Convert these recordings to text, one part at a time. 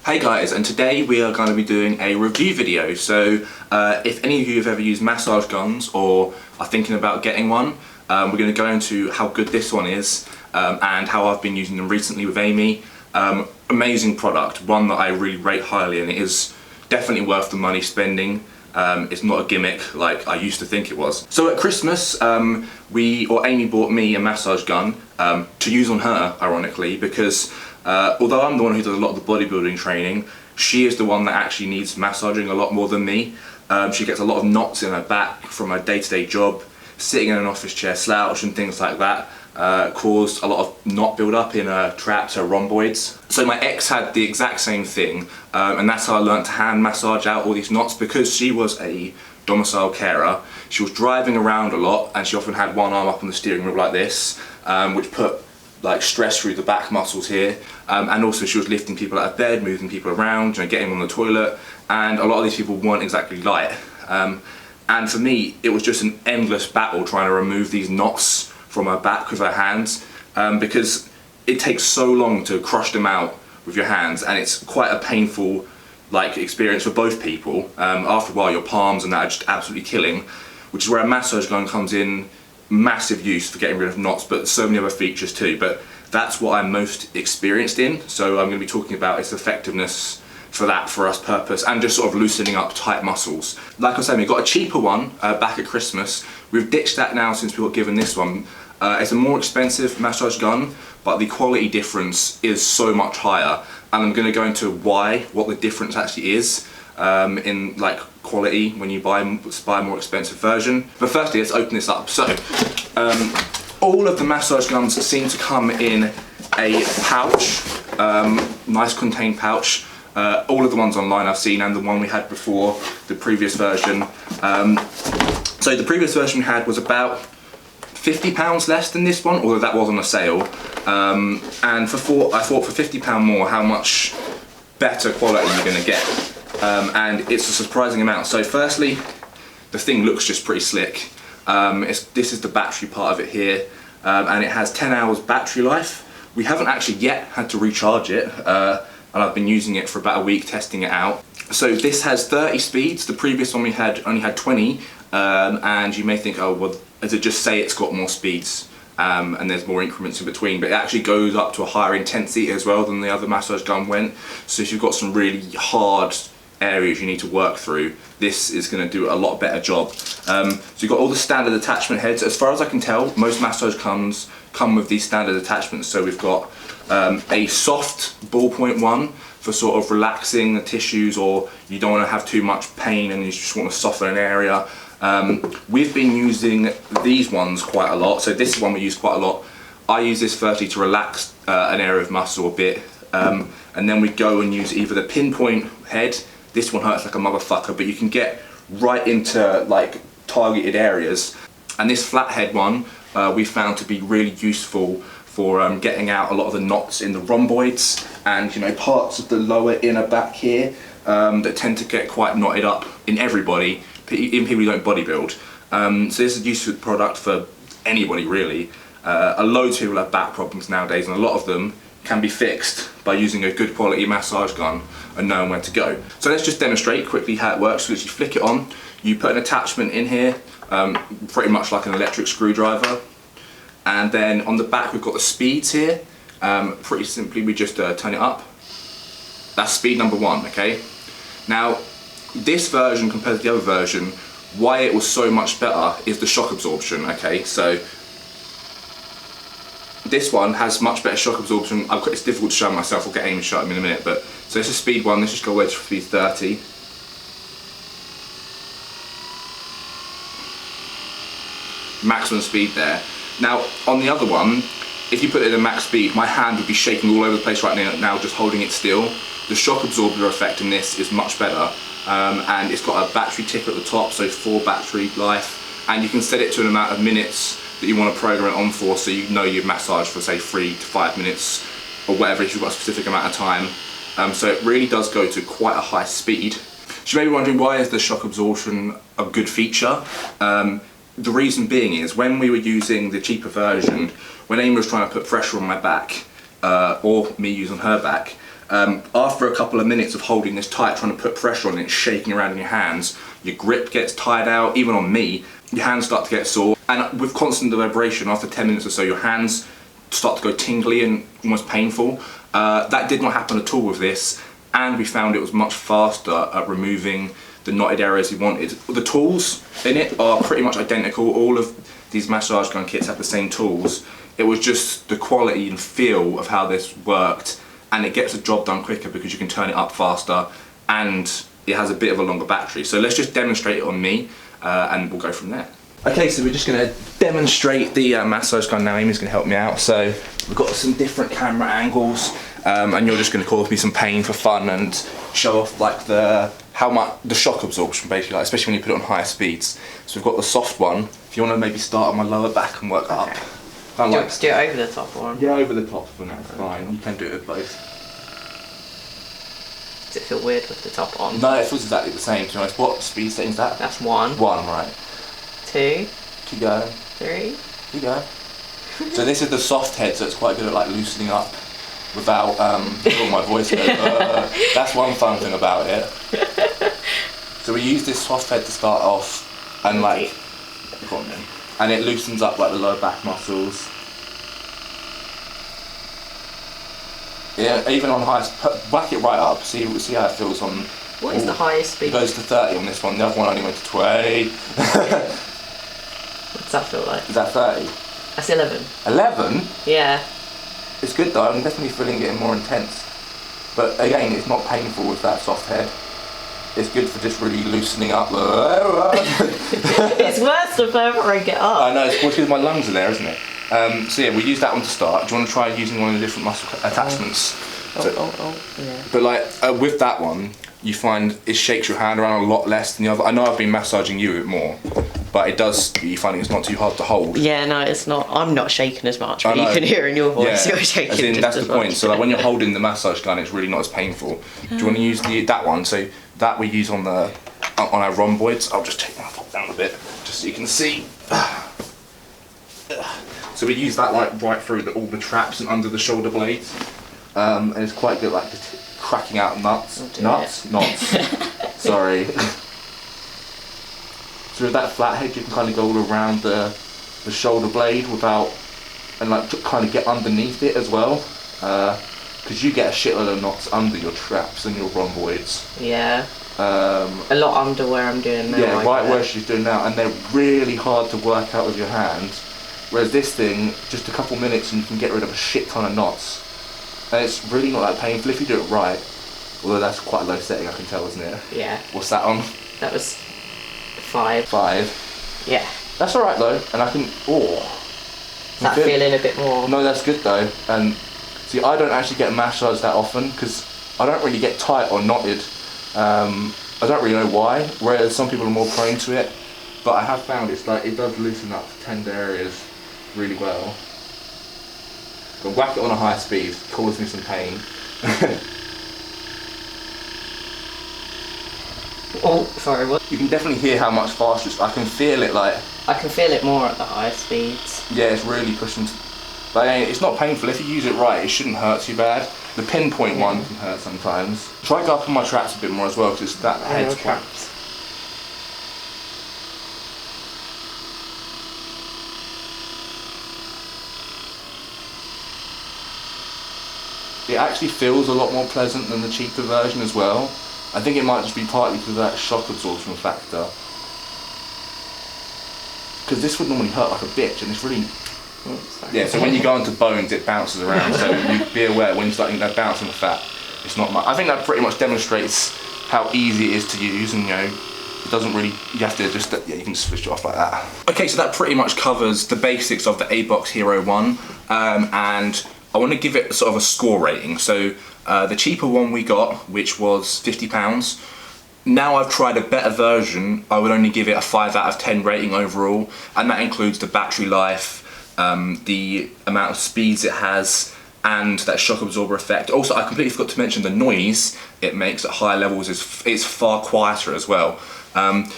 Hey guys, and today we are going to be doing a review video. So if any of you have ever used massage guns or are thinking about getting one, we're going to go into how good this one is and how I've been using them recently with Amy. Amazing product, one that I really rate highly, and it is definitely worth the money spending. It's not a gimmick like I used to think it was. So at Christmas, Amy bought me a massage gun to use on her, ironically, because although I'm the one who does a lot of the bodybuilding training, she is the one that actually needs massaging a lot more than me. She gets a lot of knots in her back from her day-to-day job, sitting in an office chair slouch and things like that. Caused a lot of knot build-up in her traps, her rhomboids. So my ex had the exact same thing, and that's how I learned to hand massage out all these knots. Because she was a domicile carer, she was driving around a lot, and she often had one arm up on the steering wheel like this, which put like stress through the back muscles here, and also she was lifting people out of bed, moving people around, getting them on the toilet, and a lot of these people weren't exactly light. And for me, it was just an endless battle trying to remove these knots from her back with her hands, because it takes so long to crush them out with your hands, and it's quite a painful experience for both people. After a while your palms and that are just absolutely killing, which is where a massage gun comes in massive use for getting rid of knots, but so many other features too. But that's what I'm most experienced in, so I'm going to be talking about its effectiveness for that, for us purpose, and just sort of loosening up tight muscles. Like I said, we got a cheaper one back at Christmas. We've ditched that now since we got given this one. It's a more expensive massage gun, but the quality difference is so much higher, and I'm going to go into what the difference actually is in quality when you buy a more expensive version. But firstly, let's open this up. So all of the massage guns seem to come in a pouch, nice contained pouch. All of the ones online I've seen, and the one we had before, the previous version. So the previous version we had was about £50 less than this one, although that was on a sale. And I thought for £50 more, how much better quality you're going to get. And it's a surprising amount. So firstly, the thing looks just pretty slick. This is the battery part of it here, and it has 10 hours battery life. We haven't actually yet had to recharge it, and I've been using it for about a week testing it out. So this has 30 speeds. The previous one we had only had 20, and you may think, oh well, does it just say it's got more speeds and there's more increments in between? But it actually goes up to a higher intensity as well than the other massage gun went. So if you've got some really hard areas you need to work through, this is going to do a lot better job. So you've got all the standard attachment heads. As far as I can tell, most massage guns come with these standard attachments. So we've got a soft ballpoint one for sort of relaxing the tissues, or you don't want to have too much pain and you just want to soften an area. We've been using these ones quite a lot. So this is one we use quite a lot. I use this firstly to relax an area of muscle a bit, and then we go and use either the pinpoint head. This one hurts like a motherfucker, but you can get right into targeted areas. And this flathead one we found to be really useful for getting out a lot of the knots in the rhomboids and parts of the lower inner back here that tend to get quite knotted up in everybody, even people who don't bodybuild. So this is a useful product for anybody really. A load of people have back problems nowadays, and a lot of them can be fixed by using a good quality massage gun and knowing where to go. So let's just demonstrate quickly how it works. So you flick it on, you put an attachment in here, pretty much like an electric screwdriver, and then on the back we've got the speeds here. Pretty simply we just turn it up. That's speed number 1, okay? Now this version compared to the other version, why it was so much better is the shock absorption, okay? So this one has much better shock absorption. It's difficult to show myself, I'll get Amy to show them in a minute, but so this is speed 1, let's just go away to speed 30. Maximum speed there. Now on the other one, if you put it at max speed, my hand would be shaking all over the place right now just holding it still. The shock absorber effect in this is much better, and it's got a battery ticker at the top, so 4 battery life, and you can set it to an amount of minutes that you want to program it on for, so you know you've massaged for say 3 to 5 minutes or whatever if you've got a specific amount of time. So it really does go to quite a high speed. So you may be wondering, why is the shock absorption a good feature? The reason being is, when we were using the cheaper version, when Amy was trying to put pressure on my back, or me using her back, After a couple of minutes of holding this tight, trying to put pressure on it, shaking around in your hands, your grip gets tired out. Even on me, your hands start to get sore. And with constant deliberation, after 10 minutes or so, your hands start to go tingly and almost painful. That did not happen at all with this, and we found it was much faster at removing the knotted areas we wanted. The tools in it are pretty much identical. All of these massage gun kits have the same tools. It was just the quality and feel of how this worked, and it gets the job done quicker because you can turn it up faster, and it has a bit of a longer battery. So let's just demonstrate it on me, and we'll go from there. Okay, so we're just going to demonstrate the massage gun now. Amy's going to help me out. So we've got some different camera angles, and you're just going to cause me some pain for fun and show off like the shock absorption, basically, like, especially when you put it on higher speeds. So we've got the soft one. If you want to maybe start on my lower back and work up. Do you want to do it over the top or? Yeah, over the top for now, fine. You can do it with both. Does it feel weird with the top on? No, it feels exactly the same, to be honest. What speed setting is that? That's 1. 1, right. 2. Keep going. 3. Keep going. So this is the soft head, so it's quite good at like loosening up without oh, my voice goes, that's one fun thing about it. So we use this soft head to start off, and like, go on then. And it loosens up like the lower back muscles. Yeah, even on highest, whack it right up, see how it feels on. What is the highest speed? It goes to 30 on this one, the other one only went to 20. What's that feel like? Is that 30? That's 11. 11? Yeah. It's good though, I'm definitely feeling it more intense. But again, it's not painful with that soft head. It's good for just really loosening up. It's worse if I ever break it up. I know, it's because my lungs are there, isn't it? So yeah, we use that one to start. Do you want to try using one of the different muscle attachments? Yeah. But like with that one, you find it shakes your hand around a lot less than the other. I know I've been massaging you a bit more, but it does, you finding it's not too hard to hold. Yeah, no, it's not. I'm not shaking as much, but you can hear in your voice you're shaking. As in, just that's as the point. much. So like when you're holding the massage gun, it's really not as painful. Do you want to use that one? So that we use on our rhomboids. I'll just take my foot down a bit, just so you can see. So we use that like right through all the traps and under the shoulder blades, and it's quite good, like just cracking out knots. Sorry. So with that flat head, you can kind of go all around the shoulder blade without, and like kind of get underneath it as well, because you get a shitload of knots under your traps and your rhomboids. Yeah. A lot under where I'm doing now. Yeah, right where she's doing now, and they're really hard to work out with your hands. Whereas this thing, just a couple minutes and you can get rid of a shit ton of knots. And it's really not that painful if you do it right. Although that's quite a low setting, I can tell, isn't it? Yeah. What's that on? That was 5. 5. Yeah. That's alright though, and I can, Is that feeling a bit more? No, that's good though. And see, I don't actually get massaged that often because I don't really get tight or knotted. I don't really know why, whereas some people are more prone to it. But I have found it's like, it does loosen up tender areas really well. But whack it on a high speed, cause me some pain. Oh, sorry, what? You can definitely hear how much faster I can feel it, like. I can feel it more at the higher speeds. Yeah, it's really pushing. But it's not painful. If you use it right, it shouldn't hurt too bad. The pinpoint one can hurt sometimes. Try to go up on my traps a bit more as well, because that head's quite. It actually feels a lot more pleasant than the cheaper version as well. I think it might just be partly because of that shock absorption factor. Because this would normally hurt like a bitch, and it's really... Yeah, so when you go into bones, it bounces around, so you be aware when you start getting that bouncing fat, it's not much. I think that pretty much demonstrates how easy it is to use, and it doesn't really, you have to just, you can switch it off like that. Okay, so that pretty much covers the basics of the Abox Hero 1, and I want to give it sort of a score rating. So the cheaper one we got, which was £50, now I've tried a better version, I would only give it a 5 out of 10 rating overall, and that includes the battery life, the amount of speeds it has, and that shock absorber effect. Also, I completely forgot to mention the noise it makes at higher levels is far quieter as well.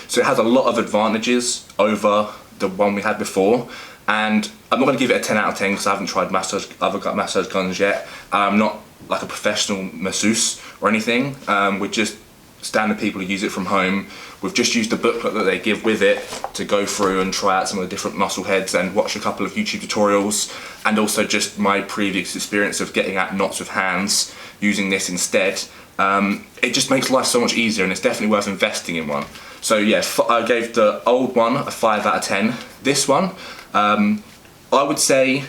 So it has a lot of advantages over the one we had before, and I'm not going to give it a 10 out of 10 because I haven't tried other massage guns yet. I'm not like a professional masseuse or anything. We're just standard people who use it from home. We've just used the booklet that they give with it to go through and try out some of the different muscle heads and watch a couple of YouTube tutorials, and also just my previous experience of getting at knots with hands using this instead. It just makes life so much easier, and it's definitely worth investing in one. So yeah, I gave the old one a 5 out of 10. This one, I would say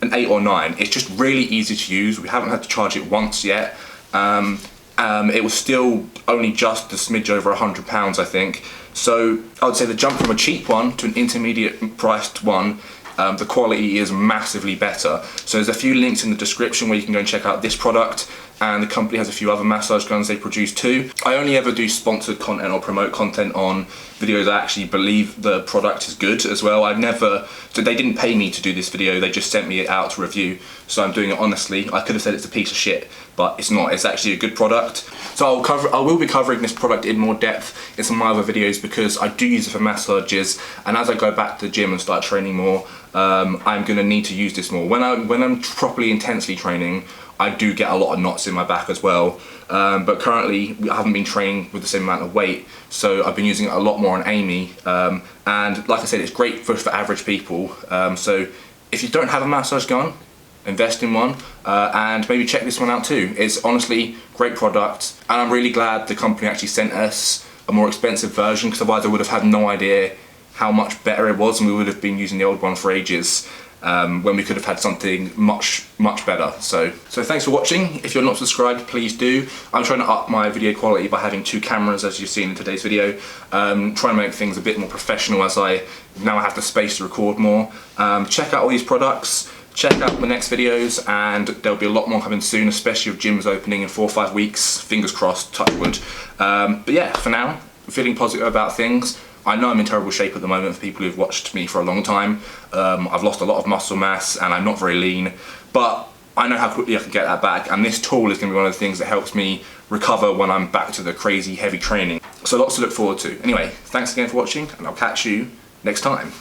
an 8 or 9. It's just really easy to use. We haven't had to charge it once yet. It was still only just a smidge over £100, I think. So I would say the jump from a cheap one to an intermediate priced one, the quality is massively better. So there's a few links in the description where you can go and check out this product, and the company has a few other massage guns they produce too. I only ever do sponsored content or promote content on videos I actually believe the product is good as well. So they didn't pay me to do this video, they just sent me it out to review. So I'm doing it honestly. I could have said it's a piece of shit, but it's not. It's actually a good product. So I will be covering this product in more depth in some of my other videos because I do use it for massages, and as I go back to the gym and start training more, I'm going to need to use this more. When I'm properly intensely training, I do get a lot of knots in my back as well, but currently I haven't been training with the same amount of weight, so I've been using it a lot more on Amy, and like I said, it's great for average people. So if you don't have a massage gun, invest in one, and maybe check this one out too. It's honestly great product, and I'm really glad the company actually sent us a more expensive version, because otherwise I would have had no idea how much better it was, and we would have been using the old one for ages, when we could have had something much better. So thanks for watching. If you're not subscribed, please do. I'm trying to up my video quality by having 2 cameras, as you've seen in today's video, trying to make things a bit more professional as I now have the space to record more. Check out all these products, check out the next videos, and there'll be a lot more coming soon, especially with gyms opening in 4 or 5 weeks, fingers crossed, touch wood. But yeah, for now, I'm feeling positive about things. I know I'm in terrible shape at the moment for people who've watched me for a long time. I've lost a lot of muscle mass and I'm not very lean, but I know how quickly I can get that back, and this tool is going to be one of the things that helps me recover when I'm back to the crazy heavy training. So lots to look forward to. Anyway, thanks again for watching, and I'll catch you next time.